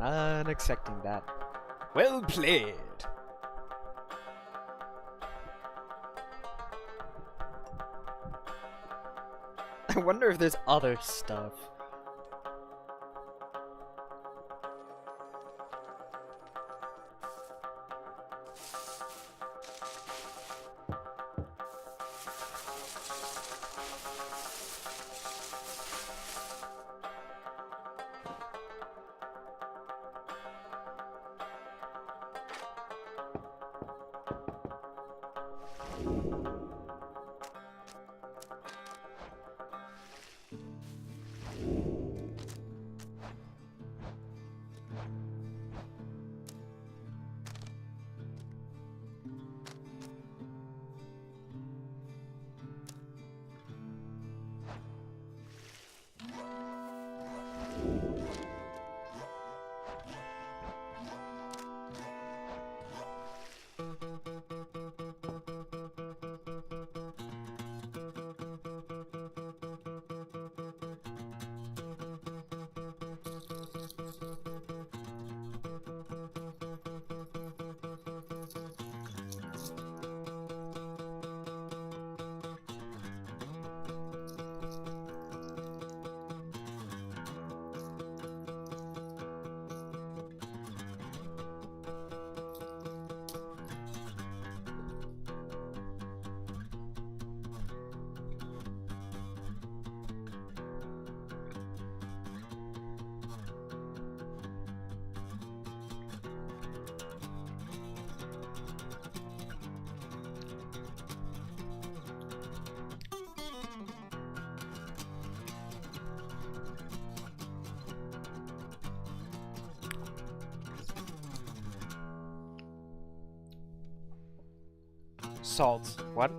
Unaccepting that. Well played. I wonder if there's other stuff. Salt. What?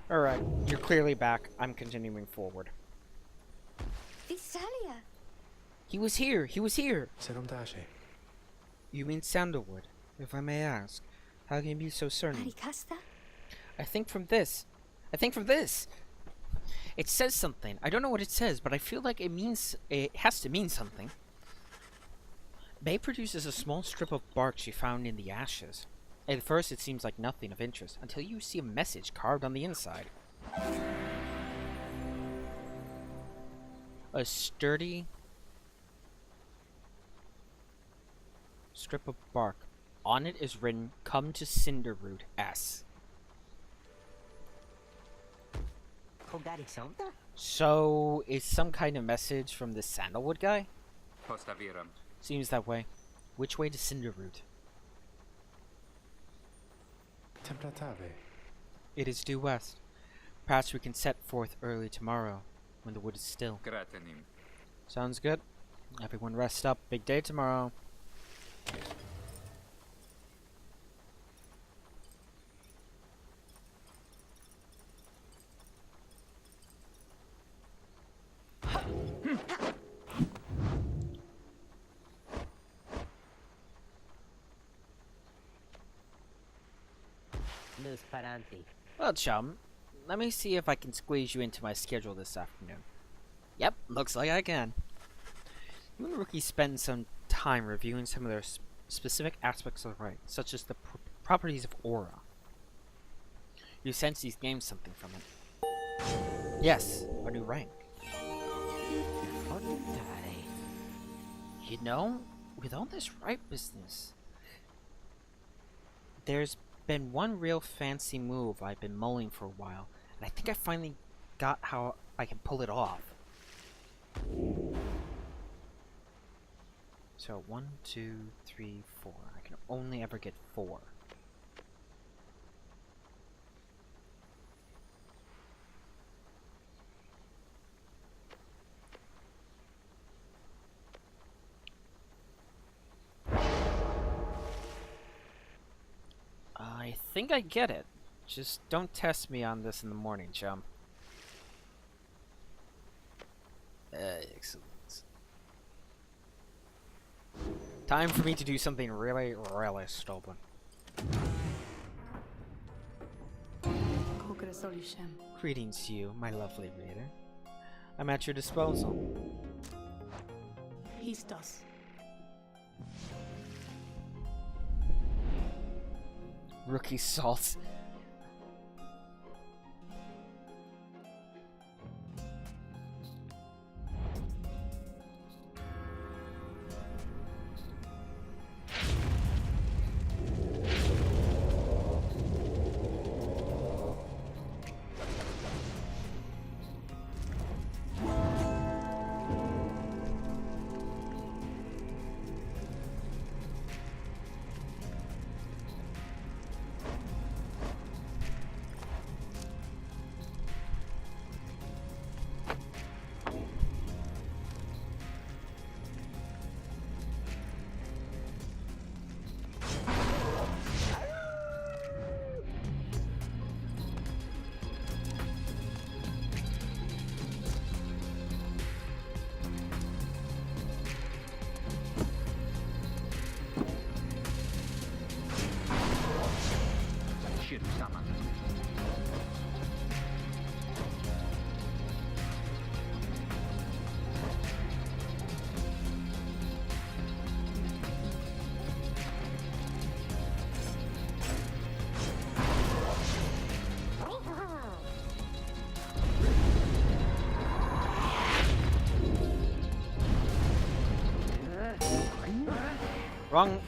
Alright, you're clearly back. I'm continuing forward. Visalia! He was here! He was here! You mean sandalwood, if I may ask. How can you be so certain? Maricasta? I think from this. It says something. I don't know what it says, but I feel like it has to mean something. May produces a small strip of bark she found in the ashes. At first it seems like nothing of interest, until you see a message carved on the inside. A sturdy strip of bark. On it is written, "Come to Cinderroot S." So, is some kind of message from the sandalwood guy? Seems that way. Which way to Cinderroot? It is due west. Perhaps we can set forth early tomorrow, when the wood is still. Sounds good. Everyone rest up. Big day tomorrow. Well, chum, let me see if I can squeeze you into my schedule this afternoon. Yep, looks like I can. You and Rookie spend some time reviewing some of their specific aspects of the right, such as the properties of aura. You sense he's gained something from it. Yes, a new rank. You know, with all this right business, there's been one real fancy move I've been mulling for a while, and I think I finally got how I can pull it off. So 1, 2, 3, 4. I can only ever get 4. I think I get it. Just don't test me on this in the morning, chum. Excellent. Time for me to do something really, really stupid. solution. Greetings to you, my lovely reader. I'm at your disposal. Histos. Rookie salt. Wrong.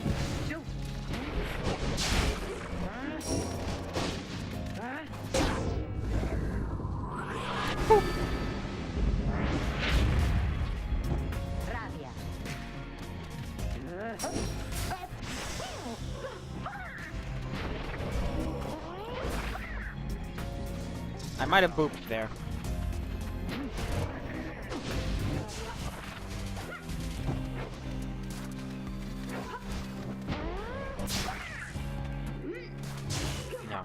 I might have booped there. No.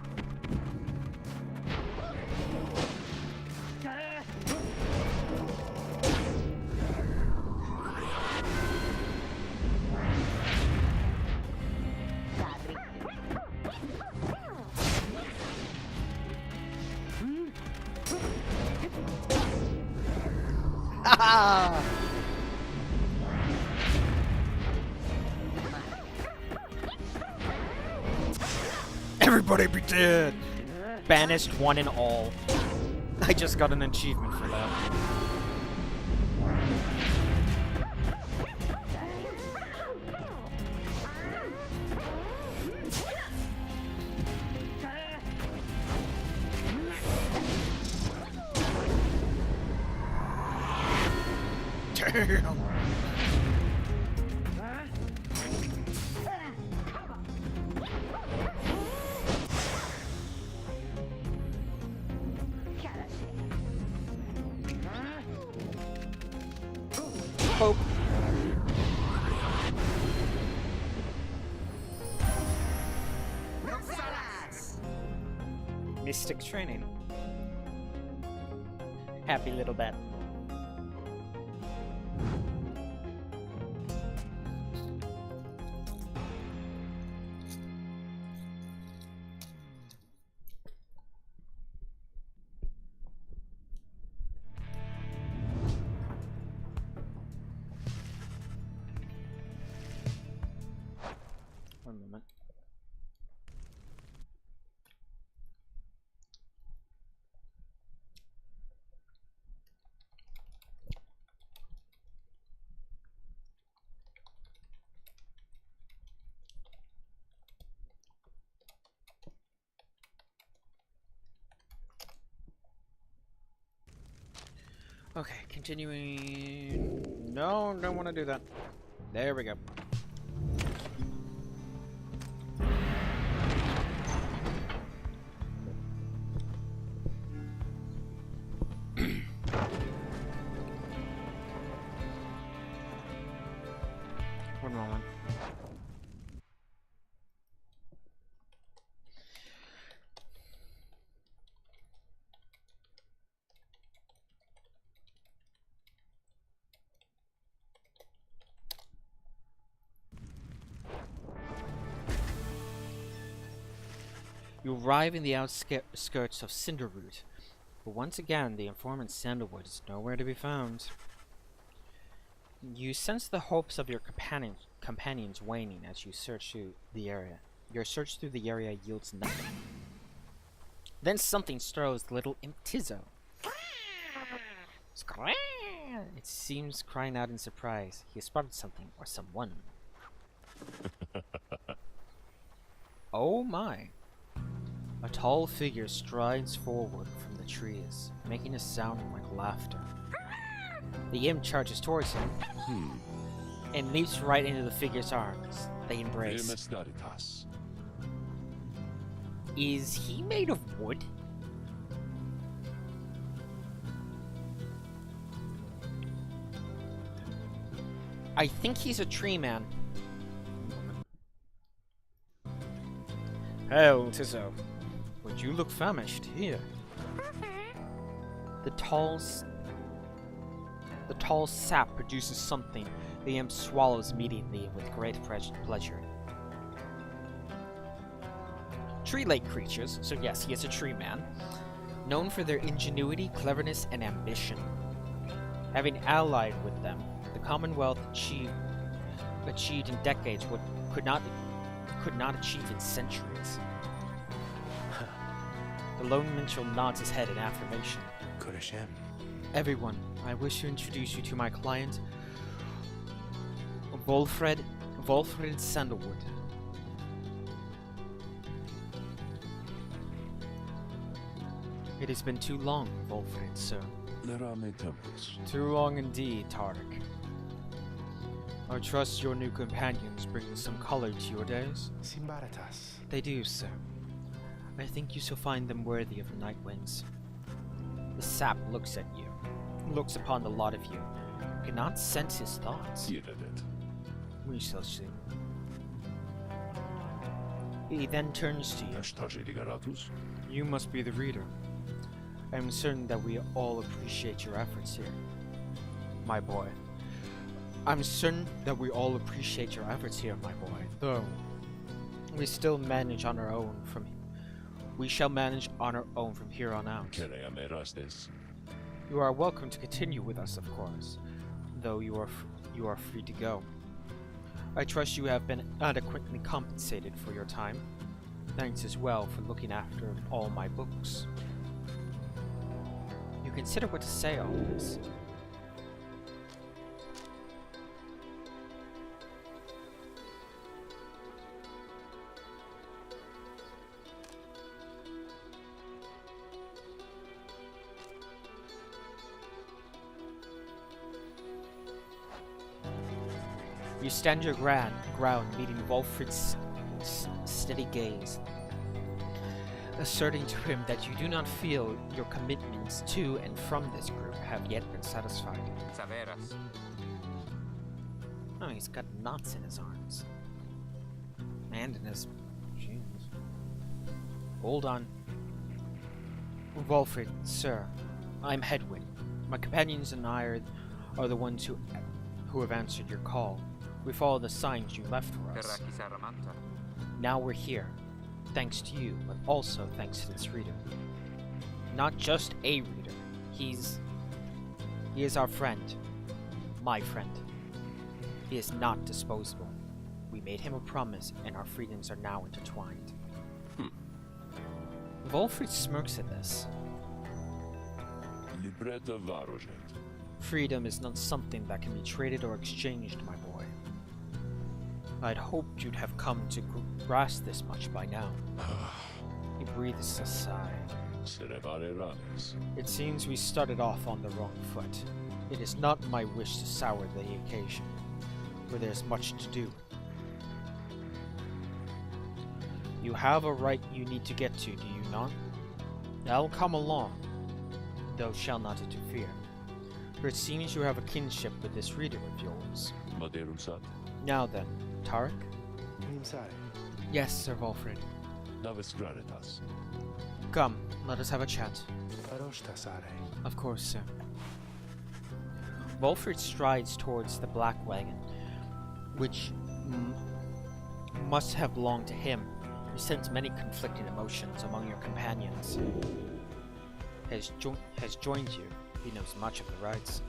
Everybody be dead! Banished one and all. I just got an achievement for that. Damn! Hope. Mystic training. Happy little bat. One moment. Okay, continuing. No, don't want to do that. There we go. One moment. You You arrive in the outskirts of Cinderroot, but once again the informant Sandalwood is nowhere to be found. You sense the hopes of your companions waning as you search through the area. Your search through the area yields nothing. Then something startles the little imp Tizzo. It seems crying out in surprise. He has spotted something or someone. Oh my. A tall figure strides forward from the trees, making a sound like laughter. The imp charges towards him and leaps right into the figure's arms. They embrace. Is he made of wood? I think he's a tree man. Hell, Tizzo. Would you look famished? Here. The tall sap produces something the imp swallows immediately with great pleasure. Tree-like creatures, so yes, he is a tree man, known for their ingenuity, cleverness, and ambition. Having allied with them, the Commonwealth achieved in decades what could not achieve in centuries. The lone minstrel nods his head in affirmation. Everyone, I wish to introduce you to my client, Wolfred Sandalwood. It has been too long, Wolfred, sir. Too long indeed, Tarek. I trust your new companions bring some color to your days. They do, sir. I think you shall find them worthy of the night winds. The sap looks at you, looks upon the lot of you, cannot sense his thoughts. We shall see. He then turns to you. You must be the reader. I am certain that we all appreciate your efforts here, my boy. I'm certain that we all appreciate your efforts here, my boy. Though we still manage on our own from. We shall manage on our own from here on out. You are welcome to continue with us, of course, though you are free to go. I trust you have been adequately compensated for your time. Thanks as well for looking after all my books. You consider what to say on this. You stand your ground, meeting Wolfred's steady gaze, asserting to him that you do not feel your commitments to and from this group have yet been satisfied. Oh, he's got knots in his arms. And in his jeans. Hold on. Wolfred, sir, I'm Hedwin. My companions and I are the ones who have answered your call. We follow the signs you left for us. Now we're here, thanks to you, but also thanks to this reader. Not just a reader. He is our friend. My friend. He is not disposable. We made him a promise, and our freedoms are now intertwined. Wolfred smirks at this. Freedom is not something that can be traded or exchanged, my boy. I'd hoped you'd have come to grasp this much by now. He breathes a sigh. It seems we started off on the wrong foot. It is not my wish to sour the occasion, for there's much to do. You have a right you need to get to, do you not? I'll come along, though shall not interfere. For it seems you have a kinship with this reader of yours. Now then, Tarek? Yes, Sir Wolfred. Come, let us have a chat. Of course, sir. Wolfred strides towards the black wagon, which must have belonged to him. You sense many conflicting emotions among your companions. Has joined you. He knows much of the rites.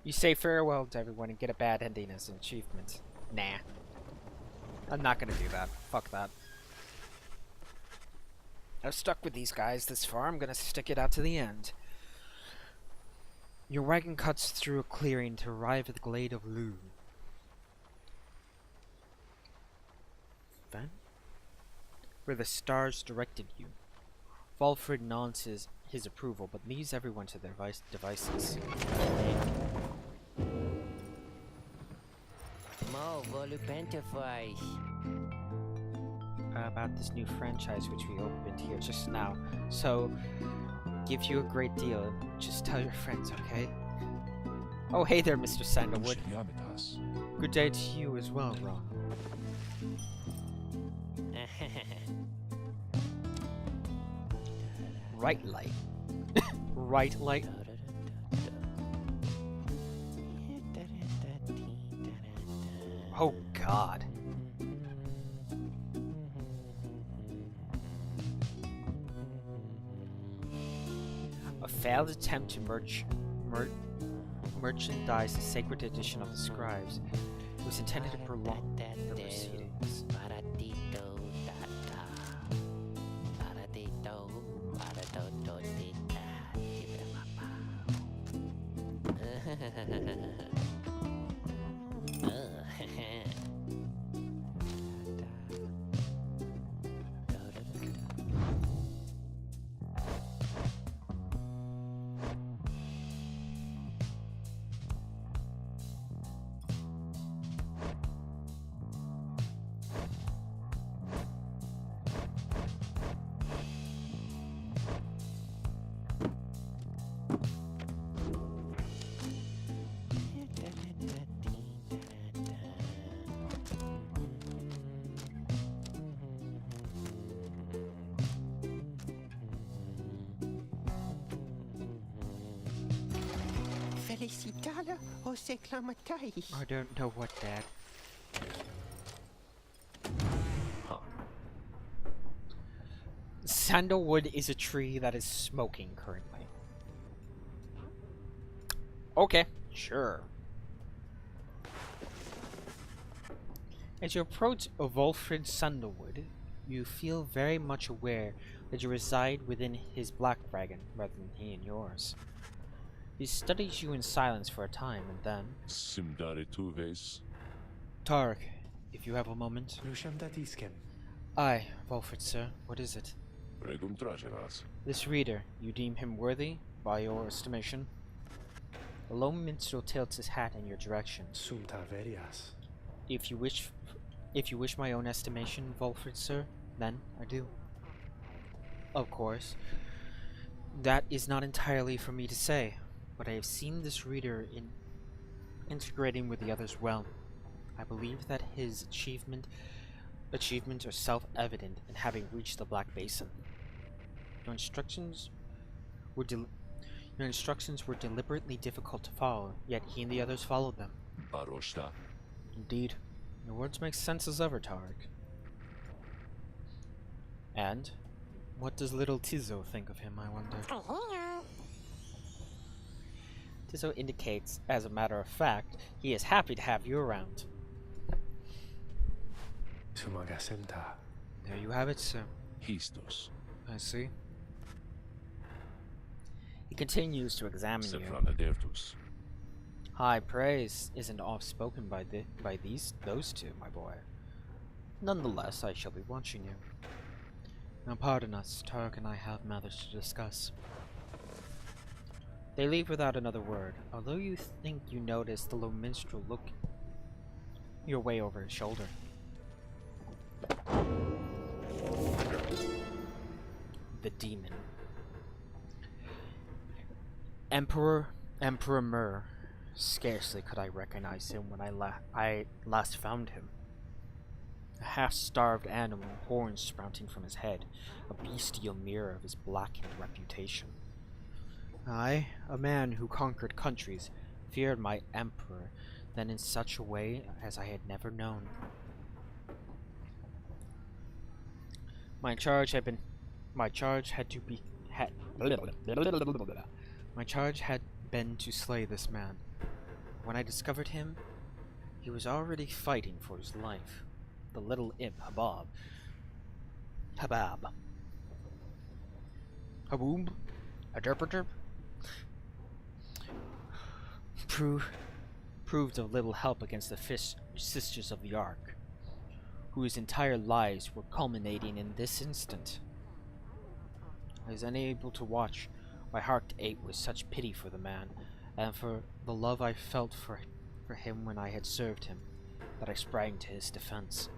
You say farewell to everyone and get a bad ending as an achievement. Nah. I'm not gonna do that. Fuck that. I've stuck with these guys this far. I'm gonna stick it out to the end. Your wagon cuts through a clearing to arrive at the glade of Lu. Then, where the stars directed you. Valfrid nods his approval, but leaves everyone to their devices. Mo volupentify. About this new franchise which we opened here just now. So, give you a great deal. Just tell your friends, okay? Oh, hey there, Mr. Sandalwood. Good day to you as well, Ron. Right light. Right light. Oh God. A failed attempt to merchandise the sacred edition of the scribes. It was intended to prolong the proceedings. Felicitala o seclamatai. I don't know what, Dad. Sandalwood is a tree that is smoking currently. Okay, sure. As you approach Volfrid Sandalwood, you feel very much aware that you reside within his black dragon rather than he in yours. He studies you in silence for a time, and then... Tark, if you have a moment. Aye, Volfrid, sir. What is it? This reader, you deem him worthy, by your estimation? The lone minstrel tilts his hat in your direction. If you wish my own estimation, Volfrid, sir, then I do. Of course, that is not entirely for me to say, but I have seen this reader integrating with the others well. I believe that his achievements are self-evident in having reached the Black Basin. Your instructions were deliberately difficult to follow, yet he and the others followed them. Indeed. Your words make sense as ever, Tarek. And what does little Tizo think of him, I wonder? Tizo indicates, as a matter of fact, he is happy to have you around. There you have it, sir. I see. He continues to examine you. High praise isn't oft-spoken by those two, my boy. Nonetheless, I shall be watching you. Now pardon us, Tarek and I have matters to discuss. They leave without another word, although you think you notice the lone minstrel look your way over his shoulder. The demon. Emperor Mur. Scarcely could I recognize him when I last found him. A half-starved animal, horns sprouting from his head, a bestial mirror of his blackened reputation. I, a man who conquered countries, feared my emperor then in such a way as I had never known. My charge had been to slay this man. When I discovered him, he was already fighting for his life. The little imp, Haboob, Aderpaderp, proved of little help against the Sisters of the Ark, whose entire lives were culminating in this instant. I was unable to watch. My heart ached with such pity for the man, and for the love I felt for him when I had served him, that I sprang to his defense.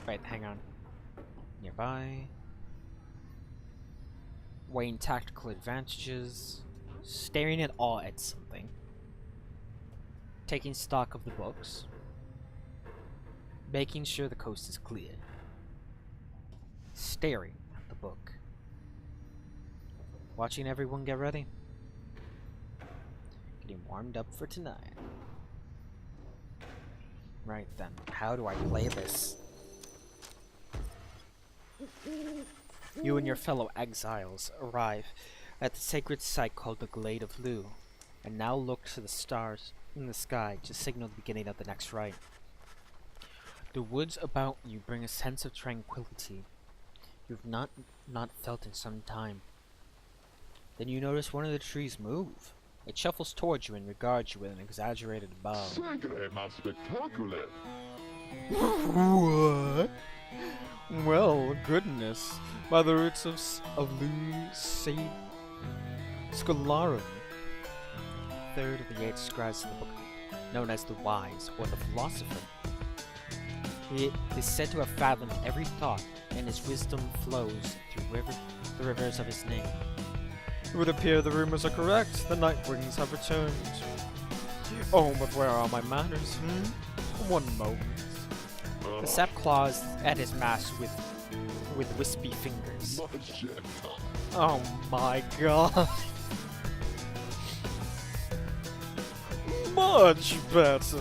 Right, hang on. Nearby. Weighing tactical advantages. Staring at awe at something. Taking stock of the books. Making sure the coast is clear. Staring at the book. Watching everyone get ready. Getting warmed up for tonight. Right then, how do I play this? You and your fellow exiles arrive at the sacred site called the Glade of Lu, and now look to the stars in the sky to signal the beginning of the next rite. The woods about you bring a sense of tranquility you've not felt in some time. Then you notice one of the trees move. It shuffles towards you and regards you with an exaggerated bow. Sacrément spectaculaire. What? Well, goodness. By the roots of Lu Scholarum. Third of the 8 scribes in the book, known as the Wise, or the Philosopher. He is said to have fathomed every thought, and his wisdom flows through the rivers of his name. It would appear the rumors are correct. The Nightwings have returned. Oh, but where are my manners, One moment. The sap claws at his mask with wispy fingers. Oh my god. Much better.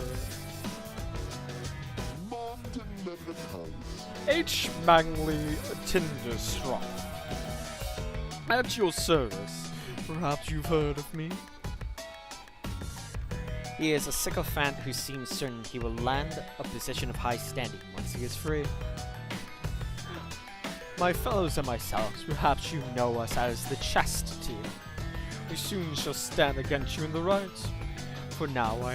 H. Mangley Tinderstrong. At your service. Perhaps you've heard of me? He is a sycophant who seems certain he will land a position of high standing once he is free. My fellows and myself, perhaps you know us as the Chastity. We soon shall stand against you in the right. For now I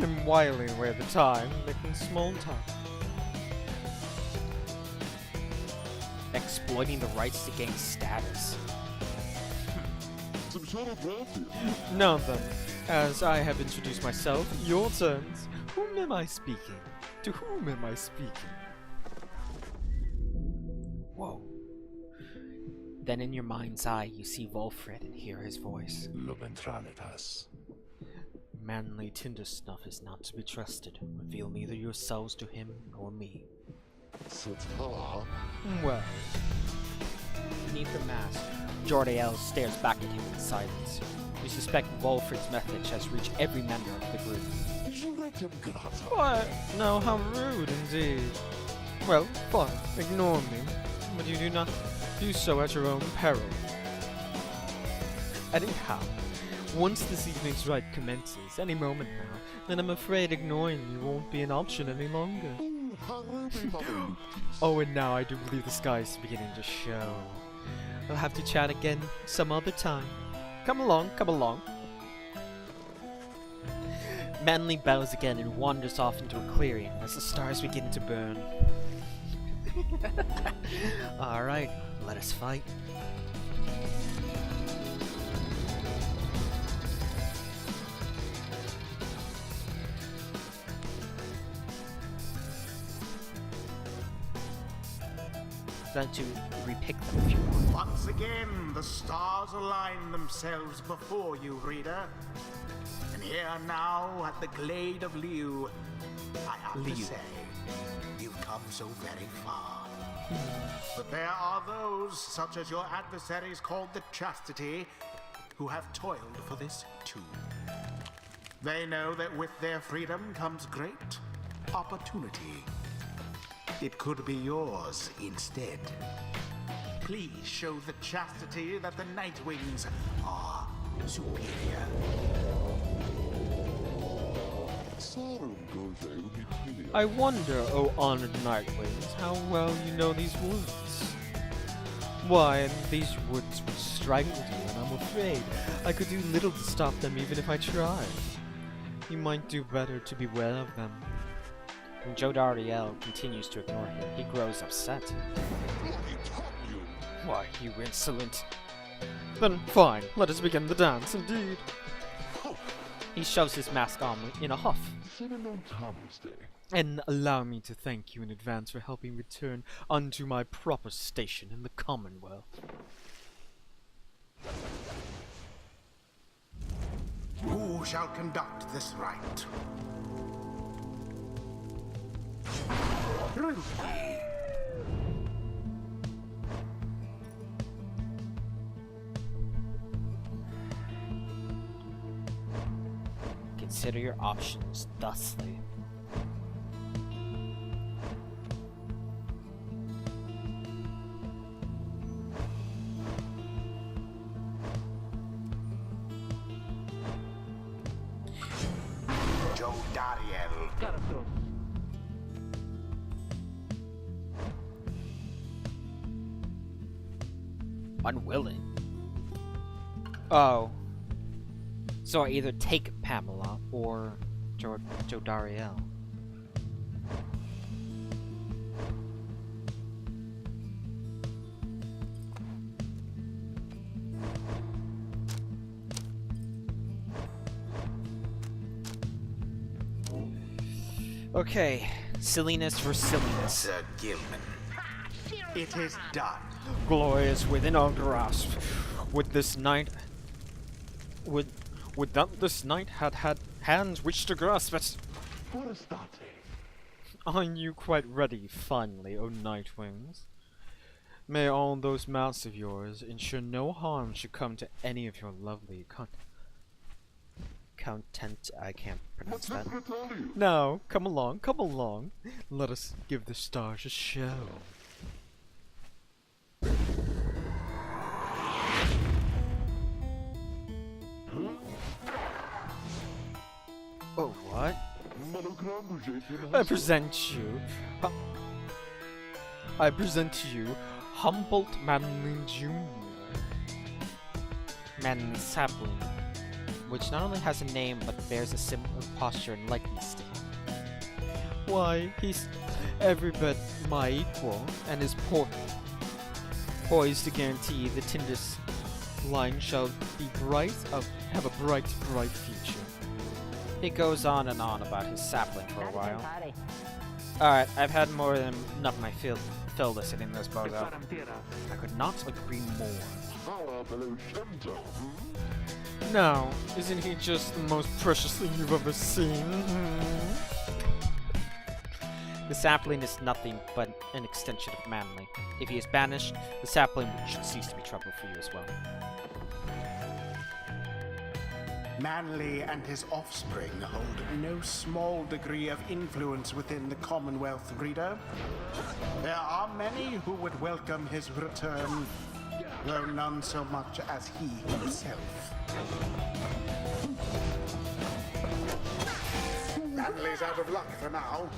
am whiling away the time, making small talk. Exploiting the rights to gain status. Now then, as I have introduced myself, your turns. Whom am I speaking? To whom am I speaking? Whoa. Then in your mind's eye, you see Wolfred and hear his voice. Manly Tindersnuff is not to be trusted. Reveal neither yourselves to him nor me. Well. Beneath the mask, Jordael stares back at him in silence. You suspect Wolfred's message has reached every member of the group. What? No, how rude indeed. Well, fine, ignore me, but you do not do so at your own peril. Anyhow, once this evening's rite commences, any moment now, then I'm afraid ignoring you won't be an option any longer. Oh, and now I do believe the sky is beginning to show. We'll have to chat again some other time. Come along, come along. Manly bows again and wanders off into a clearing as the stars begin to burn. Alright, let us fight. Then to repick them if you want. Once again, the stars align themselves before you, reader. And here now at the Glade of Liu, I have to say, you've come so very far. But there are those, such as your adversaries called the Chastity, who have toiled for this too. They know that with their freedom comes great opportunity. It could be yours instead. Please show the Chastity that the Nightwings are superior. I wonder, O honored Nightwings, how well you know these woods. Why, these woods would strangle you, and I'm afraid I could do little to stop them even if I tried. You might do better to beware of them. When Joe Dariel continues to ignore him, he grows upset. Why, you insolent... Then fine, let us begin the dance, indeed. He shoves his mask on in a huff. And allow me to thank you in advance for helping return unto my proper station in the Commonwealth. Who shall conduct this rite? Ruby. Consider your options thusly. Joe Dariel. Unwilling. Oh. So I either take Pamela or Joe Dariel. Okay, silliness for silliness. Sir Gilman. It is done. Glorious within our grasp. Would this knight... Would that this knight had hands which to grasp it? Are you quite ready, finally, O Nightwings? May all those mounts of yours ensure no harm should come to any of your lovely content. I can't pronounce that. Now, come along, come along. Let us give the stars a show. Oh, what? I present to you Humboldt Manley Jr. Manley Sapling, which not only has a name but bears a similar posture and likeness to him. Why, he's every bit my equal, and is poised to guarantee the Tindus line shall be have a bright future. He goes on and on about his sapling for a while. Alright, I've had more than enough of my fill listening to this bozo. I could not agree more. Now, isn't he just the most precious thing you've ever seen? The sapling is nothing but an extension of Manly. If he is banished, the sapling should cease to be trouble for you as well. Manly and his offspring hold no small degree of influence within the Commonwealth, reader. There are many who would welcome his return, though none so much as he himself. Manly's out of luck for now.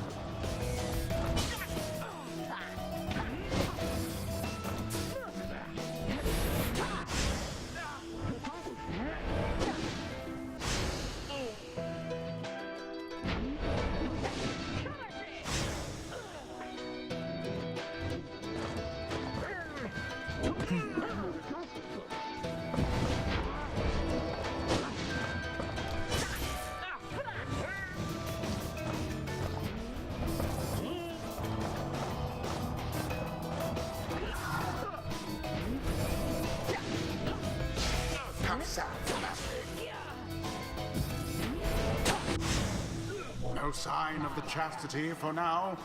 No sign of the Chastity for now.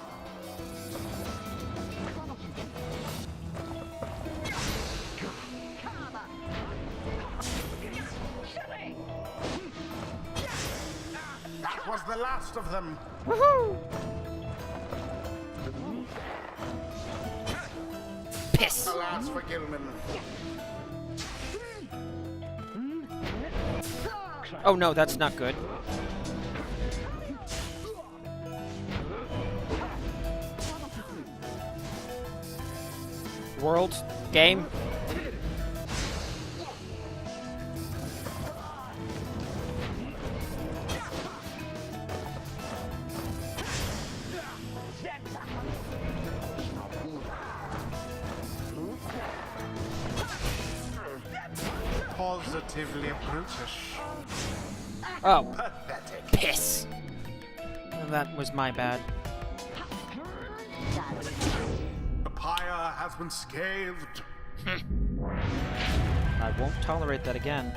That was the last of them. Woohoo! Piss! Alas for Gilman. Oh no, that's not good. World game. Positively brutish. Oh, Pathetic. piss! That was my bad. The pyre has been scathed. I won't tolerate that again.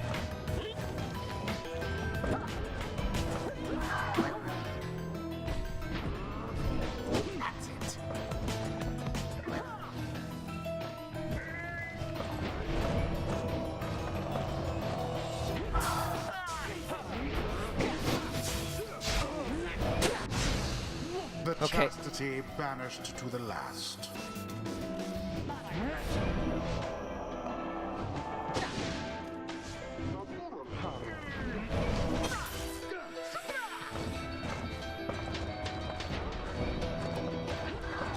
That's it. The Okay. chastity banished to the last.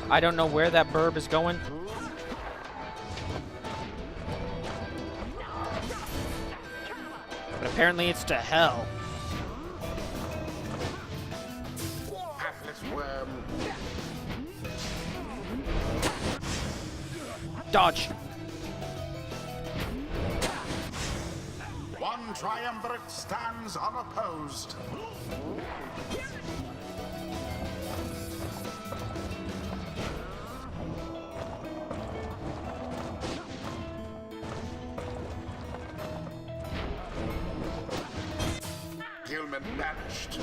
I don't know where that burb is going. But apparently it's to hell. Atlas worm. Dodge! One triumvirate stands unopposed. Gilman banished.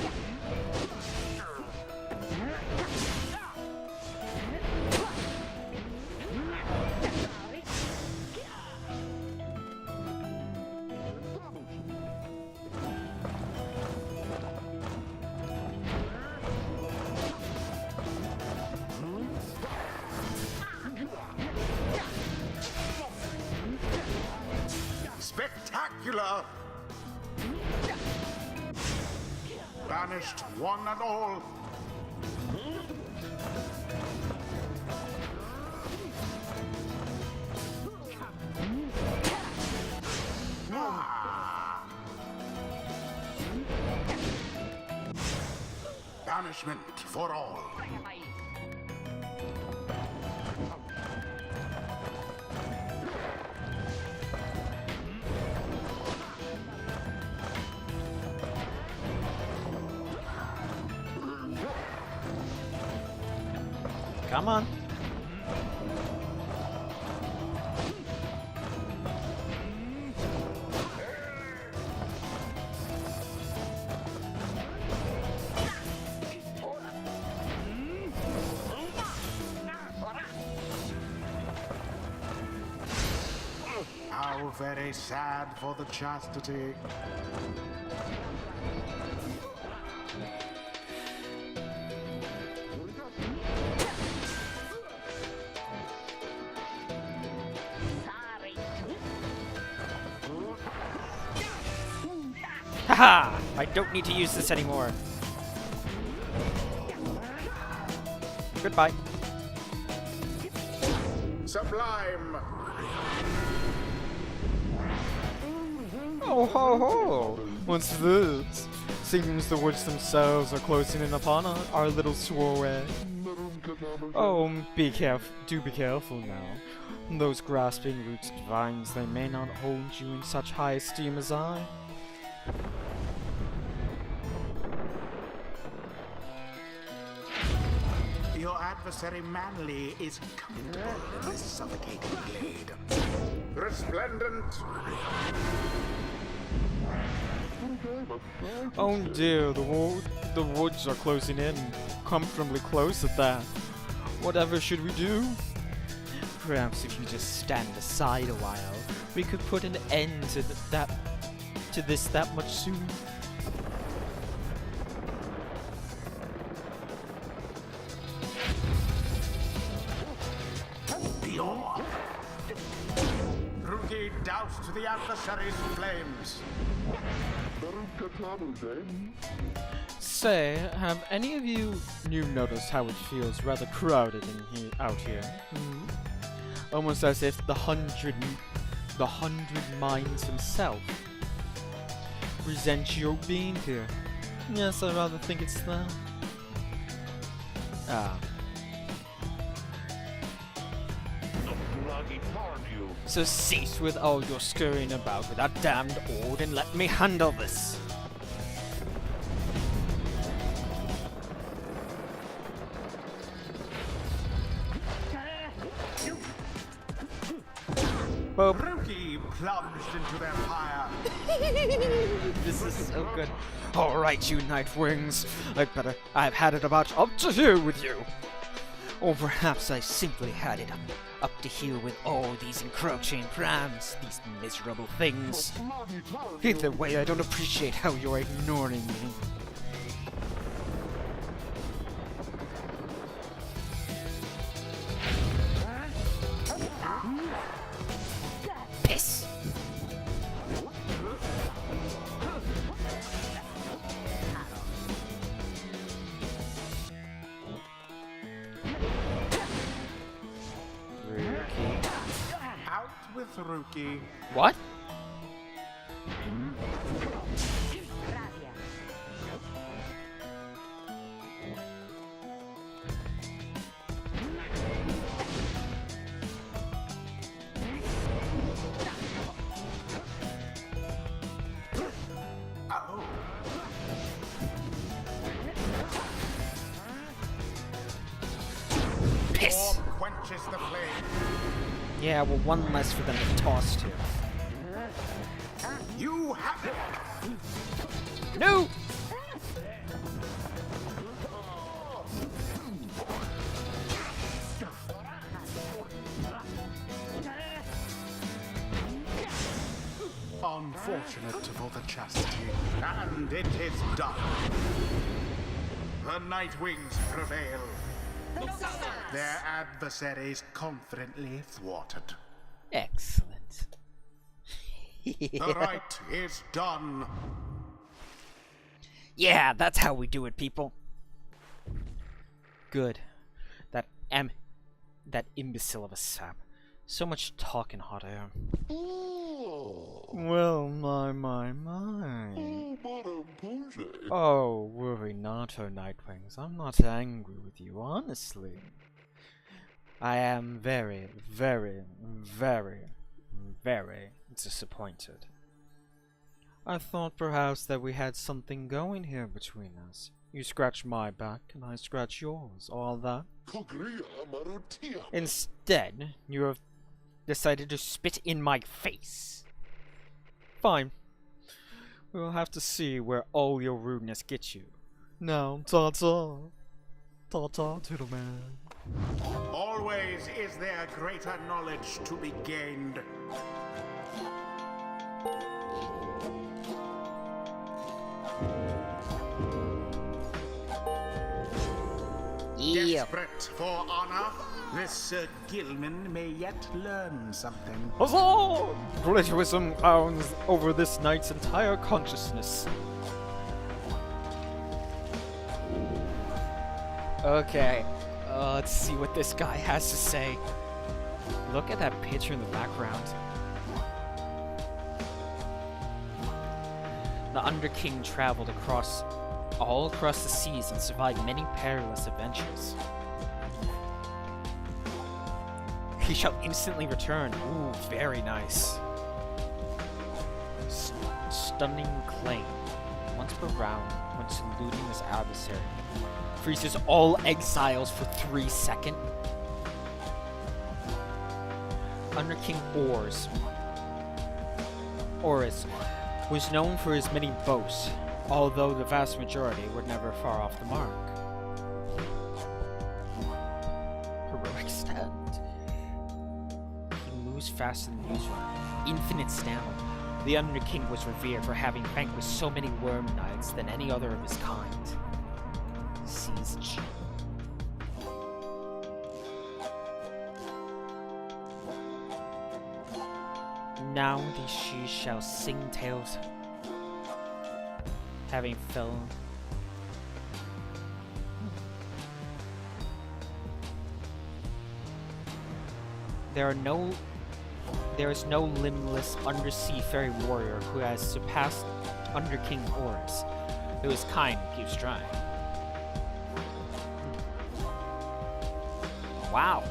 Spectacular! Banished one and all. Ah. Banishment for all. Come on. How very sad for the chastity. Haha! I don't need to use this anymore. Goodbye. Sublime. Oh ho ho! What's this? Seems the woods themselves are closing in upon our little soiree. Oh, be careful. Do be careful now. Those grasping roots and vines, they may not hold you in such high esteem as I. Your adversary Manly is comfortable in this suffocating glade. Resplendent. Oh dear, the woods are closing in. Comfortably close at that. Whatever should we do? perhaps if you just stand aside a while, we could put an end to this that much sooner. Ruki doused the adversary's flames. Say, have any of you noticed how it feels rather crowded out here? Almost as if the hundred minds himself resent your being here. Yes, I rather think it's that. So cease with all your scurrying about with that damned ord and let me handle this. Ruki plunged into their fire. This is so good. Alright, you Nightwings. I've had it about up to here with you. Or perhaps I simply had it up to here with all these encroaching prams, these miserable things. Either way, I don't appreciate how you're ignoring me. Piss! Out with Ruki. What? Oh. Piss! Orb quenches the flame. Yeah, well, one less for them to toss to. You have it. No! Unfortunate for the chastity, and it is done. The Nightwings prevail. Their adversaries confidently thwarted. Excellent. The right is done. Yeah, that's how we do it, people. Good. That imbecile of a sap. So much talking hot air. Well, my. Oh, worry not, oh Nightwings. I'm not angry with you, honestly. I am very, very, very, very disappointed. I thought perhaps that we had something going here between us. You scratch my back and I scratch yours, all that. Instead, you have decided to spit in my face. Fine. We'll have to see where all your rudeness gets you. Now, ta-ta. Ta-ta, Toodleman. Always is there greater knowledge to be gained. Yeah. Desperate for honor, this Sir Gilman may yet learn something. Huzzah! Glittrism bounds over this knight's entire consciousness. Okay, let's see what this guy has to say. Look at that picture in the background. The Underking traveled all across the seas and survived many perilous adventures. He shall instantly return. Ooh, very nice. Stunning claim. Once per round, when saluting his adversary, freezes all exiles for 3 seconds. Underking Oris was known for his many boasts, although the vast majority were never far off the mark. Heroic stand. faster than usual. Infinite stamina. The Under King was revered for having vanquished so many worm knights than any other of his kind. Siege. Now these shoes shall sing tales, having fell. There is no limbless undersea fairy warrior who has surpassed Under King Horus, who is kind and keeps trying. Wow.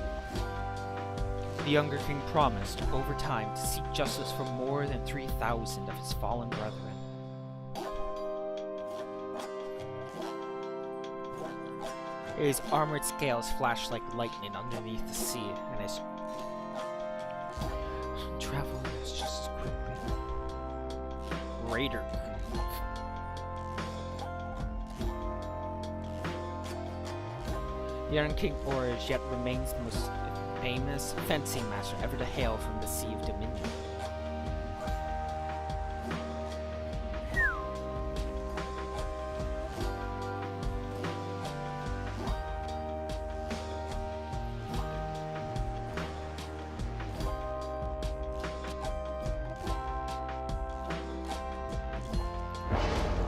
The Younger King promised, over time, to seek justice for more than 3,000 of his fallen brethren. His armored scales flash like lightning underneath the sea, and his travel is just as quickly. Raider. The Young King Horus yet remains the most famous fencing master ever to hail from the Sea of Dominion.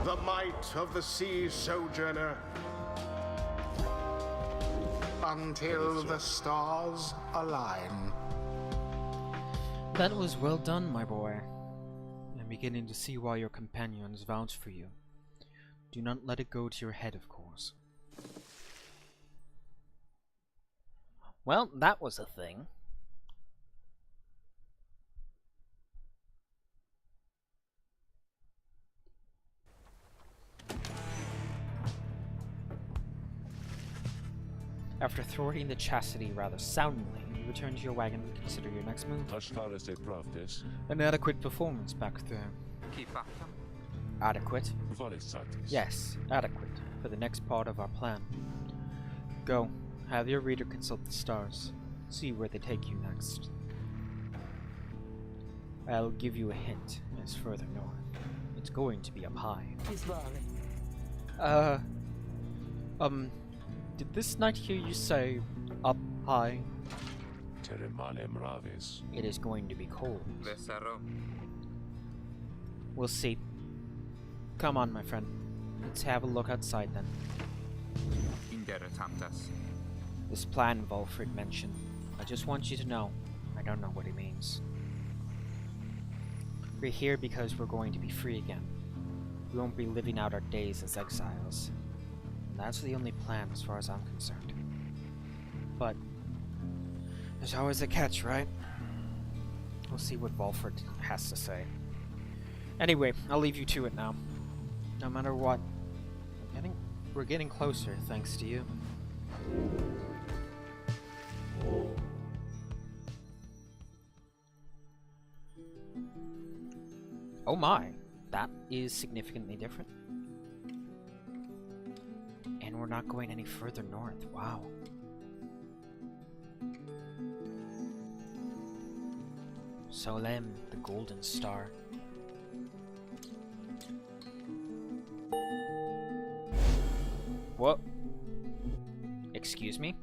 The might of the sea sojourner, until the stars align. That was well done, my boy. I'm beginning to see why your companions vouch for you. Do not let it go to your head, of course. Well, that was a thing. After thwarting the chastity rather soundly, you return to your wagon and consider your next move. An adequate performance back there. Adequate? Yes, adequate, for the next part of our plan. Go, have your reader consult the stars. See where they take you next. I'll give you a hint. It's further north. It's going to be up high. Did this knight hear you say, up high? It is going to be cold. We'll see. Come on, my friend. Let's have a look outside then. This plan Volfred mentioned, I just want you to know, I don't know what it means. We're here because we're going to be free again. We won't be living out our days as exiles. That's the only plan as far as I'm concerned. But there's always a catch, right? We'll see what Volfred has to say. Anyway, I'll leave you to it now. No matter what, we're getting closer thanks to you. Oh my, that is significantly different. And we're not going any further north. Wow. Solem, the golden star. What? Excuse me?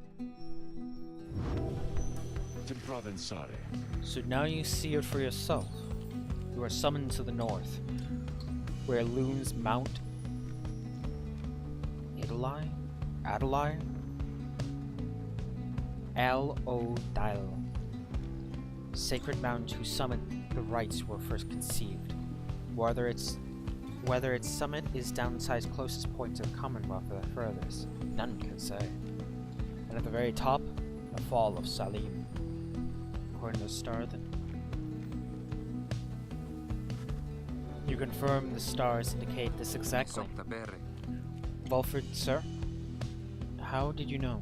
So now you see it for yourself. You are summoned to the north, where looms Mount Adelaide? Al-O-Dile. Sacred mount whose summit the rites were first conceived. Whether its summit is Downside's closest point to the Commonwealth or the furthest, none can say. And at the very top, the fall of Salim. According to the star, then. You confirm the stars indicate this exactly. Volfred, sir? How did you know?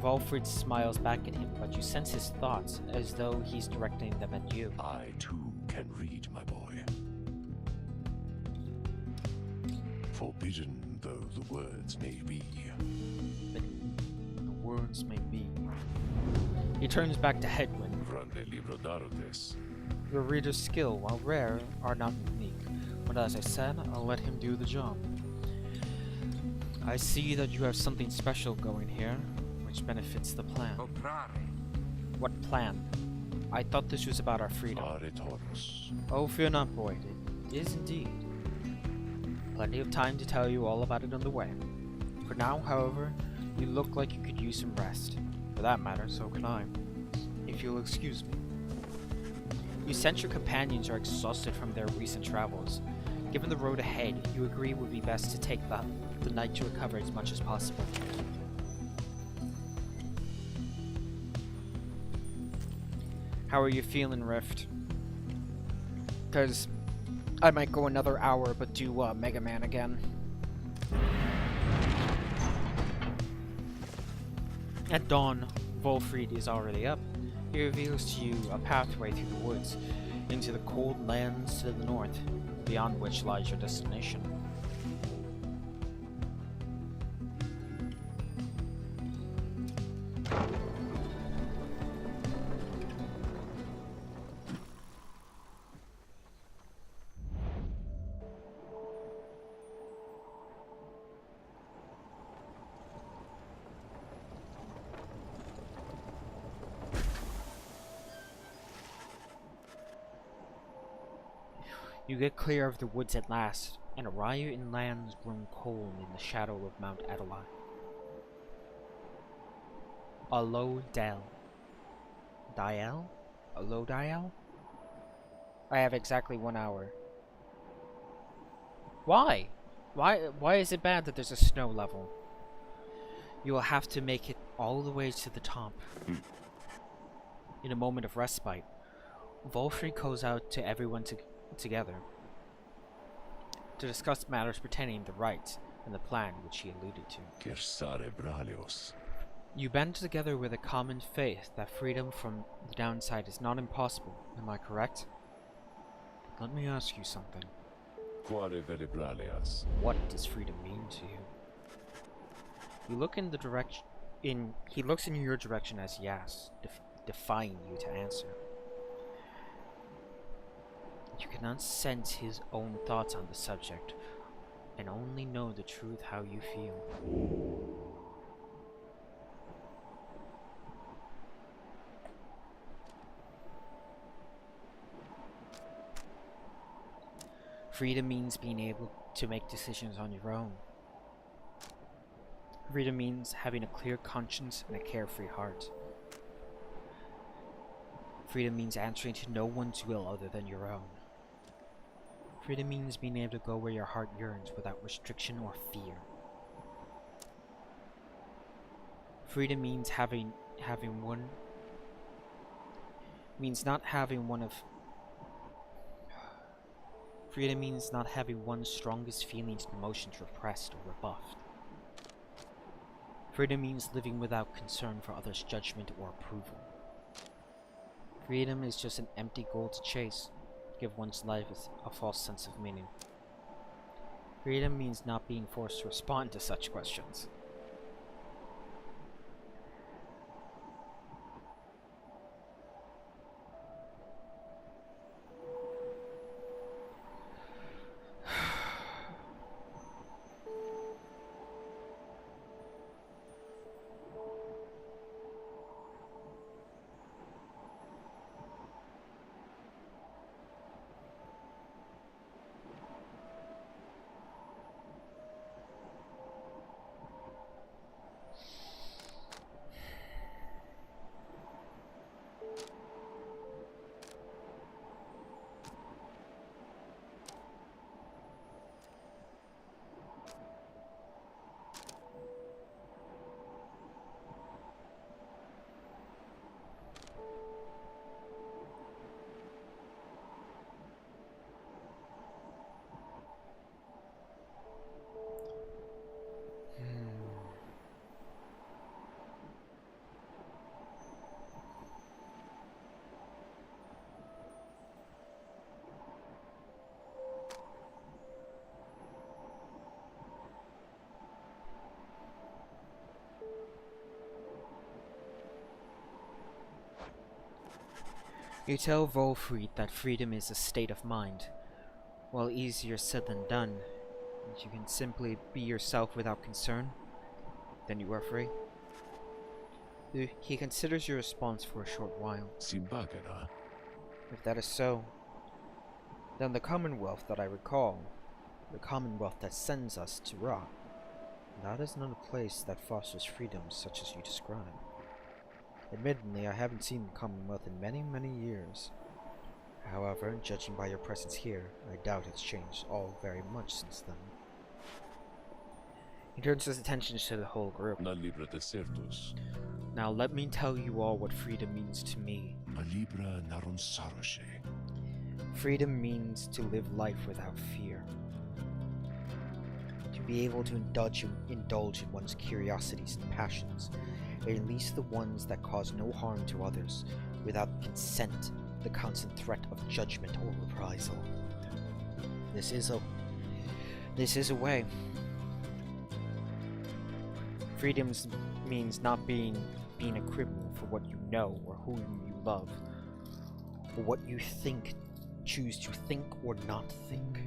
Volfred smiles back at him, but you sense his thoughts, as though he's directing them at you. I too can read, my boy. Forbidden though the words may be. But the words may be. He turns back to Hedwyn. Grande libro d'artes. Your reader's skill, while rare, are not unique. But as I said, I'll let him do the job. I see that you have something special going here, which benefits the plan. What plan? I thought this was about our freedom. Fare toros. Oh, fear not, boy. It is indeed. Plenty of time to tell you all about it on the way. For now, however, you look like you could use some rest. For that matter, so can I. If you'll excuse me. You sense your companions are exhausted from their recent travels. Given the road ahead, you agree it would be best to take the night to recover as much as possible. How are you feeling, Rift? Because I might go another hour, but do Mega Man again. At dawn, Volfried is already up. He reveals to you a pathway through the woods, into the cold lands to the north, beyond which lies your destination. You get clear of the woods at last, and arrive in lands grown cold in the shadow of Mount Adelaide. A low dell. Dial? A low dial? I have exactly 1 hour. Why? Why is it bad that there's a snow level? You will have to make it all the way to the top. In a moment of respite, Volfried calls out to everyone together to discuss matters pertaining to rights and the plan which he alluded to. Gersare bralios. You band together with a common faith that freedom from the downside is not impossible, am I correct? Let me ask you something. Quare vere bralias. What does freedom mean to you? You look in the direction he looks in your direction as he asks, defying you to answer. You cannot sense his own thoughts on the subject, and only know the truth how you feel. Freedom means being able to make decisions on your own. Freedom means having a clear conscience and a carefree heart. Freedom means answering to no one's will other than your own. Freedom means being able to go where your heart yearns without restriction or fear. Freedom means not having one's strongest feelings and emotions repressed or rebuffed. Freedom means living without concern for others' judgment or approval. Freedom is just an empty goal to chase, to give one's life a false sense of meaning. Freedom means not being forced to respond to such questions. You tell Volfried that freedom is a state of mind. While easier said than done, and you can simply be yourself without concern, then you are free. He considers your response for a short while. Simbagana. If that is so, then the Commonwealth that I recall, the Commonwealth that sends us to Ra, that is not a place that fosters freedom such as you describe. Admittedly, I haven't seen the Commonwealth in many, many years. However, judging by your presence here, I doubt it's changed all very much since then. He turns his attention to the whole group. Na libra desertus. Now let me tell you all what freedom means to me. Ma libra naron saroshe. Freedom means to live life without fear. To be able to indulge in one's curiosities and passions, at least the ones that cause no harm to others, without consent, the constant threat of judgment or reprisal. This is a way. Freedom means not being a criminal for what you know or whom you love, or what you choose to think or not think.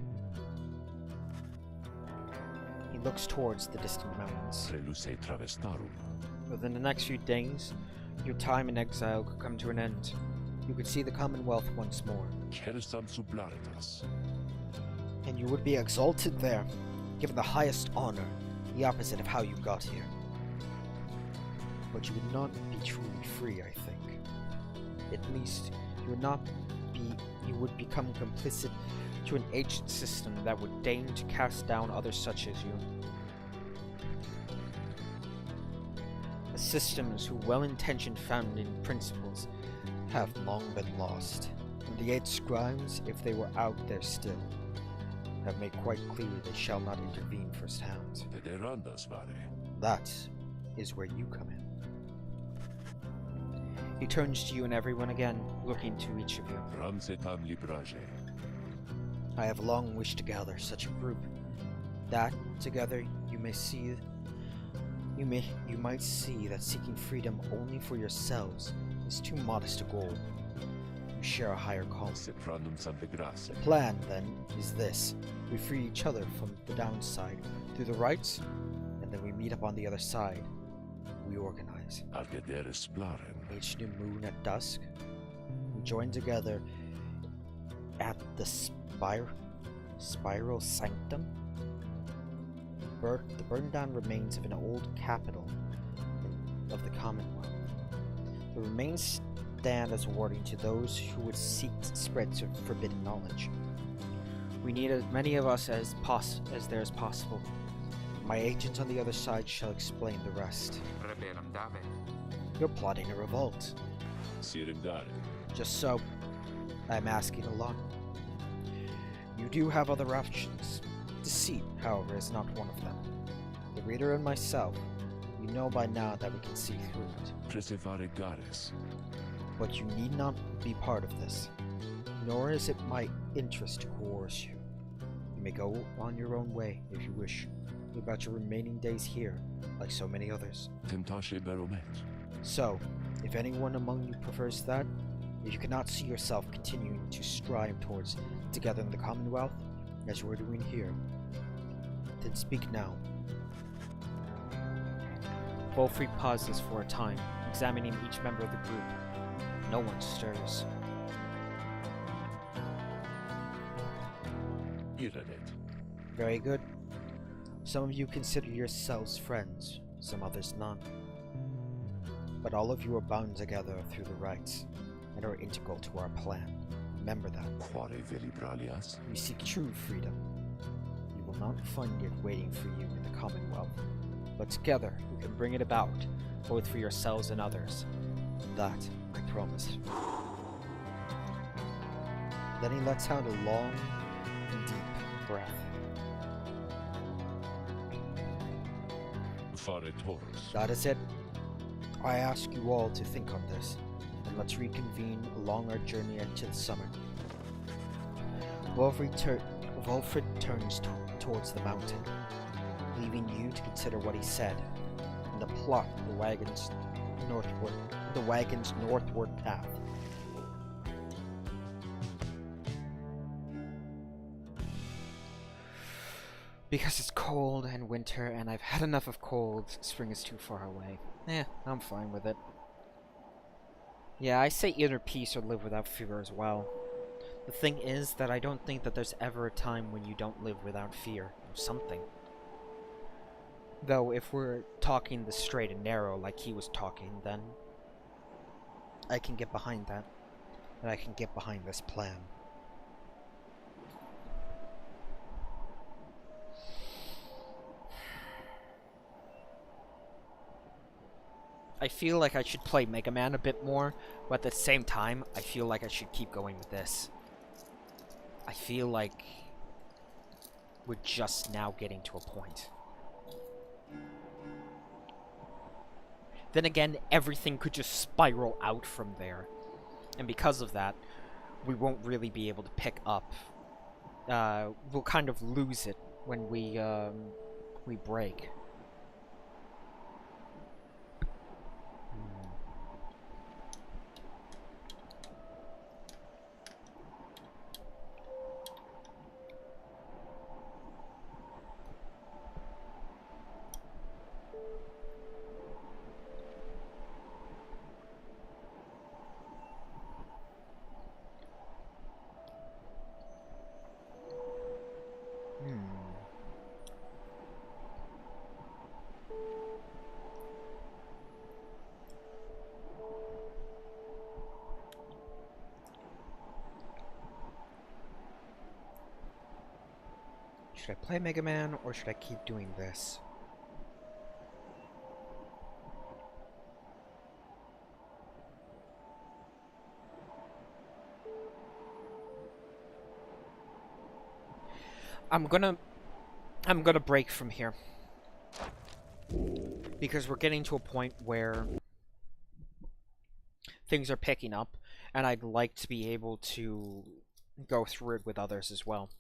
He looks towards the distant mountains. Relusei travestarum. Within the next few days, your time in exile could come to an end. You could see the Commonwealth once more. Cersam sublaritas. And you would be exalted there, given the highest honor, the opposite of how you got here. But you would not be truly free, I think. At least, you would become complicit to an ancient system that would deign to cast down others such as you. A systems whose well-intentioned founding principles have long been lost, and the 8 scribes, if they were out there still, have made quite clear they shall not intervene firsthand. Pederandas vare. That is where you come in. He turns to you and everyone again, looking to each of you. Ramsetam librage. I have long wished to gather such a group, that together you might see that seeking freedom only for yourselves is too modest a goal. You share a higher calling. Seprandum santegrasse. The plan, then, is this. We free each other from the downside through the rights, and then we meet up on the other side. We organize. Argederes blaren. Each new moon at dusk, we join together at the Spiral Sanctum, the burned-down remains of an old capital of the Commonwealth. The remains stand as a warning to those who would seek to spread forbidden knowledge. We need as many of us as there is possible. My agent on the other side shall explain the rest. You're plotting a revolt. Sirimdare. Just so. I'm asking a lot. You do have other options. Deceit, however, is not one of them. The reader and myself, we know by now that we can see through it. Presevare gares. But you need not be part of this. Nor is it my interest to coerce you. You may go on your own way if you wish. About your remaining days here, like so many others. Temptasce baromet. So, if anyone among you prefers that, if you cannot see yourself continuing to strive towards together in the Commonwealth, as you are doing here, then speak now. Volfried pauses for a time, examining each member of the group. No one stirs. Iradet. Very good. Some of you consider yourselves friends, some others not. But all of you are bound together through the rights, and are integral to our plan. Remember that. Quare velibralias. We seek true freedom. You will not find it waiting for you in the Commonwealth, but together we can bring it about, both for yourselves and others. That I promise. Then he lets out a long and deep breath. Fare taurus. That is it. I ask you all to think on this, and let's reconvene along our journey to the summit. Volfried turns towards the mountain, leaving you to consider what he said, and to plot the wagon's northward path. Because it's cold and winter, and I've had enough of cold. Spring is too far away. I'm fine with it. Yeah, I say inner peace or live without fear as well. The thing is that I don't think that there's ever a time when you don't live without fear of something. Though, if we're talking the straight and narrow like he was talking, then I can get behind that. And I can get behind this plan. I feel like I should play Mega Man a bit more, but at the same time, I feel like I should keep going with this. I feel like we're just now getting to a point. Then again, everything could just spiral out from there. And because of that, we won't really be able to pick up. We'll kind of lose it when we break. Should I play Mega Man, or should I keep doing this? I'm gonna break from here. Because we're getting to a point where things are picking up, and I'd like to be able to go through it with others as well.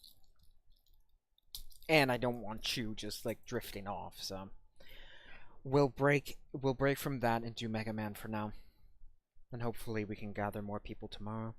And I don't want you just like drifting off, so we'll break from that and do Mega Man for now. And hopefully we can gather more people tomorrow.